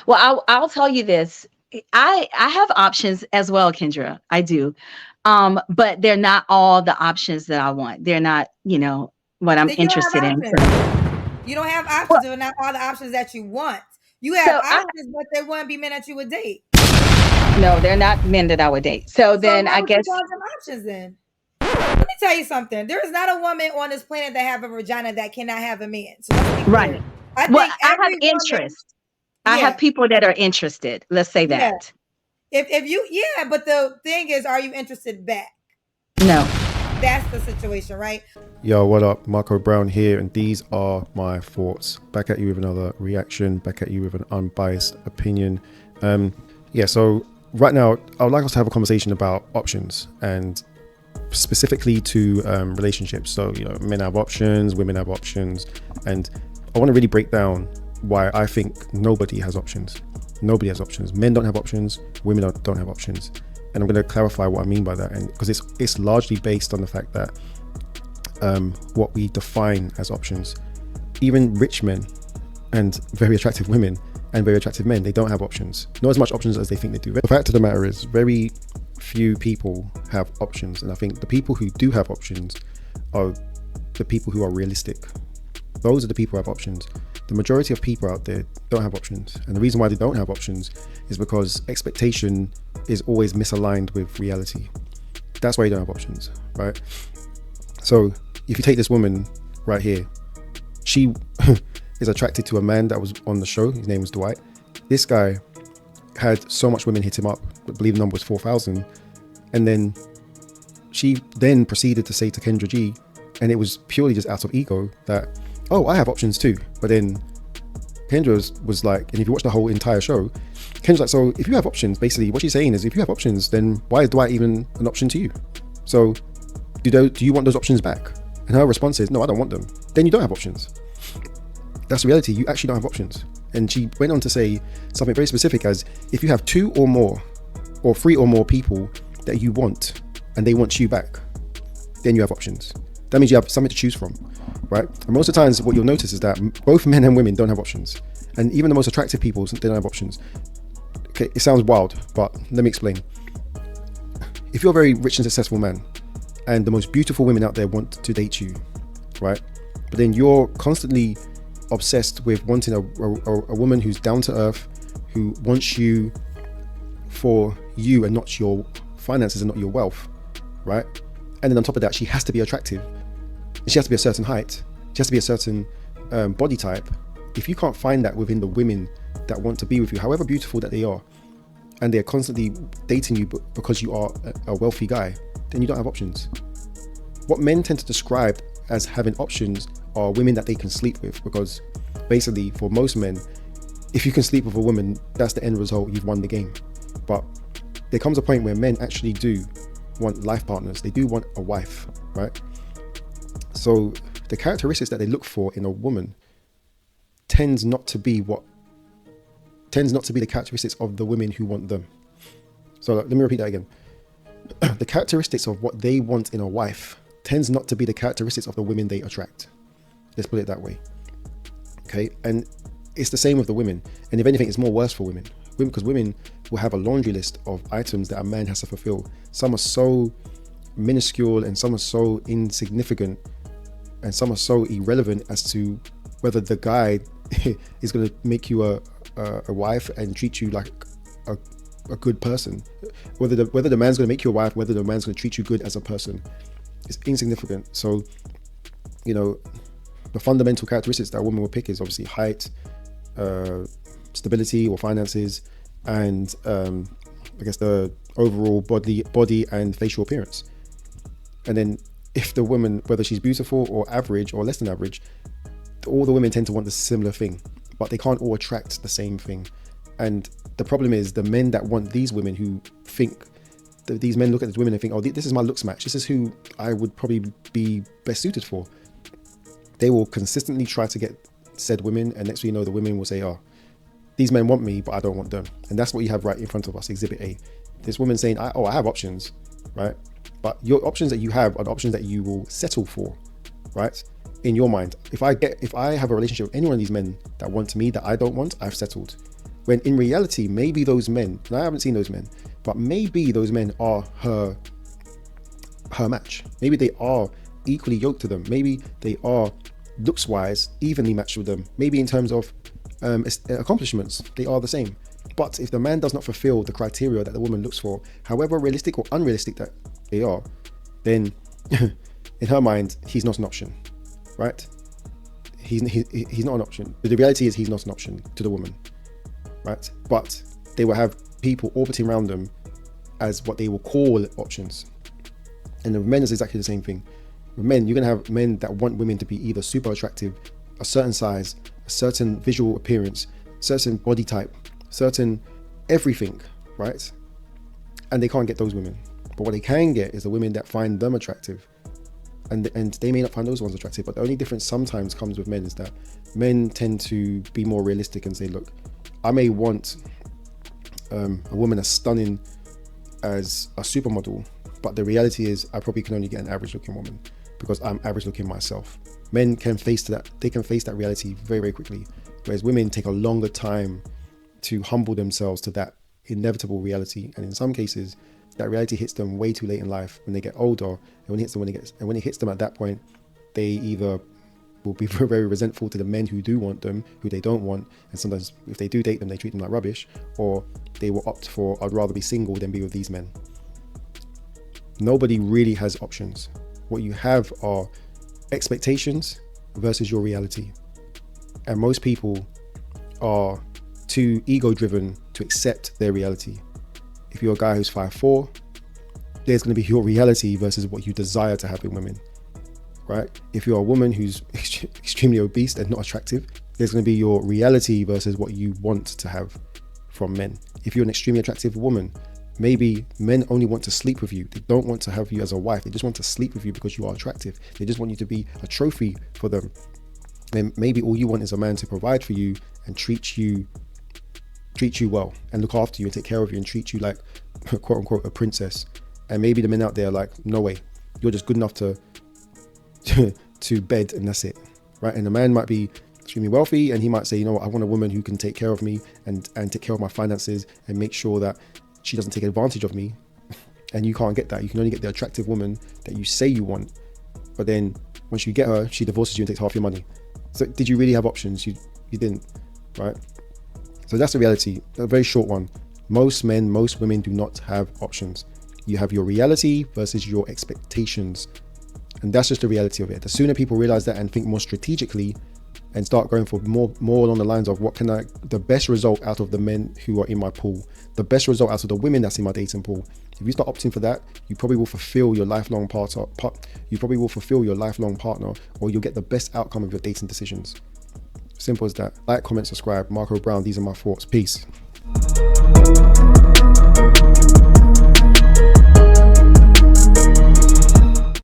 Well, I'll tell you this. I have options as well, Kendra. I do. But they're not all the options that I want. They're not, what I'm Then you don't interested have in. options. You don't have Well, options. They're not all the options that you want. You have so I options, but they wouldn't be men that you would date. no, they're not men that I would date. So So then why I would you guess want them options then? Let me tell you something. There is not a woman on this planet that have a vagina that cannot have a man. So let's be clear. right. I Well, think I have every woman, interest. I yeah, have people that are interested. Let's say yeah. that. If you, yeah, but the thing is, are you interested back? No. That's the situation, right? Yo, what up? Marco Brown here, and these are my thoughts. Back at you with another reaction, back at you with an unbiased opinion. So right now, I would like us to have a conversation about options and specifically to relationships. So, men have options, women have options, and I want to really break down why I think nobody has options. Nobody has options. Men don't have options, women don't have options. And I'm going to clarify what I mean by that, and because it's largely based on the fact that what we define as options. Even rich men and very attractive women and very attractive men, they don't have options. Not as much options as they think they do. The fact of the matter is, very few people have options, and I think the people who do have options are the people who are realistic. Those are the people who have options. The majority of people out there don't have options, and the reason why they don't have options is because expectation is always misaligned with reality. That's why you don't have options, right? So if you take this woman right here, she is attracted to a man that was on the show. His name was Dwight. This guy had so much women hit him up. I believe the number was 4,000. And then she then proceeded to say to Kendra G, and it was purely just out of ego, that, oh, I have options too. But then Kendra was like, and if you watch the whole entire show, Kendra's like, so if you have options, basically what she's saying is, if you have options, then why is Dwight even an option to you? So do you want those options back? And her response is, no, I don't want them. Then you don't have options. That's the reality. You actually don't have options. And she went on to say something very specific as, if you have 2 or more or 3 or more people that you want and they want you back, then you have options. That means you have something to choose from, right? And most of the times what you'll notice is that both men and women don't have options. And even the most attractive people, they don't have options. Okay, it sounds wild, but let me explain. If you're a very rich and successful man, and the most beautiful women out there want to date you, right? But then you're constantly obsessed with wanting a woman who's down to earth, who wants you for you and not your finances and not your wealth, right? And then on top of that, she has to be attractive. And she has to be a certain height. She has to be a certain body type. If you can't find that within the women that want to be with you, however beautiful that they are, and they're constantly dating you because you are a wealthy guy, then you don't have options. What men tend to describe as having options are women that they can sleep with, because basically for most men, if you can sleep with a woman, that's the end result, you've won the game. But there comes a point where men actually do want life partners. They do want a wife, right? So the characteristics that they look for in a woman tends not to be the characteristics of the women who want them. So let me repeat that again. The characteristics of what they want in a wife tends not to be the characteristics of the women they attract. Let's put it that way. Okay, and it's the same with the women. And if anything, it's more worse for women. Because women will have a laundry list of items that a man has to fulfill. Some are so minuscule, and some are so insignificant, and some are so irrelevant as to whether the guy is going to make you a wife and treat you like a good person. Whether the man's going to make you a wife, whether the man's going to treat you good as a person, is insignificant. So, the fundamental characteristics that a woman will pick is obviously height, stability or finances, and I guess the overall body and facial appearance. And then if the woman, whether she's beautiful or average or less than average, all the women tend to want the similar thing, but they can't all attract the same thing. And the problem is the men that want these women, who think that these men look at these women and think, oh, this is my looks match, this is who I would probably be best suited for. They will consistently try to get said women, and next thing you know, the women will say, oh, these men want me, but I don't want them. And that's what you have right in front of us, Exhibit A. This woman saying, I have options, right? But your options that you have are the options that you will settle for, right? In your mind, if I have a relationship with any one of these men that want me, that I don't want, I've settled. When in reality, maybe those men, and I haven't seen those men, but maybe those men are her match. Maybe they are equally yoked to them. Maybe they are looks wise evenly matched with them. Maybe in terms of accomplishments, they are the same. But if the man does not fulfill the criteria that the woman looks for, however realistic or unrealistic that they are, then in her mind, he's not an option, right? He's not an option. The reality is he's not an option to the woman, right? But they will have people orbiting around them as what they will call options. And the men is exactly the same thing. With men, you're going to have men that want women to be either super attractive, a certain size, a certain visual appearance, certain body type, certain everything, right? And they can't get those women. But what they can get is the women that find them attractive. And they may not find those ones attractive, but the only difference sometimes comes with men is that men tend to be more realistic and say, look, I may want a woman as stunning as a supermodel, but the reality is I probably can only get an average looking woman because I'm average looking myself. Men can face that. They can face that reality very, very quickly. Whereas women take a longer time to humble themselves to that inevitable reality. And in some cases, that reality hits them way too late in life when they get older. And when it hits them at that point, they either will be very, very resentful to the men who do want them, who they don't want. And sometimes if they do date them, they treat them like rubbish, or they will opt for, I'd rather be single than be with these men. Nobody really has options. What you have are expectations versus your reality. And most people are too ego driven to accept their reality. If you're a guy who's 5'4", there's going to be your reality versus what you desire to have in women, right? If you're a woman who's extremely obese and not attractive, there's going to be your reality versus what you want to have from men. If you're an extremely attractive woman, maybe men only want to sleep with you. They don't want to have you as a wife. They just want to sleep with you because you are attractive. They just want you to be a trophy for them. And maybe all you want is a man to provide for you and treat you well and look after you and take care of you and treat you like quote unquote a princess. And maybe the men out there are like, no way, you're just good enough to bed and that's it, right? And the man might be extremely wealthy and he might say, you know what, I want a woman who can take care of me and take care of my finances and make sure that she doesn't take advantage of me. And you can't get that. You can only get the attractive woman that you say you want, but then once you get her, she divorces you and takes half your money. So did you really have options? You didn't, right? So that's the reality, a very short one. Most men, most women do not have options. You have your reality versus your expectations. And that's just the reality of it. The sooner people realize that and think more strategically and start going for more along the lines of the best result out of the men who are in my pool, the best result out of the women that's in my dating pool. If you start opting for that, you probably will fulfill your lifelong partner, or you'll get the best outcome of your dating decisions. Simple as that. Like, comment, subscribe. Marco Brown, these are my thoughts. Peace.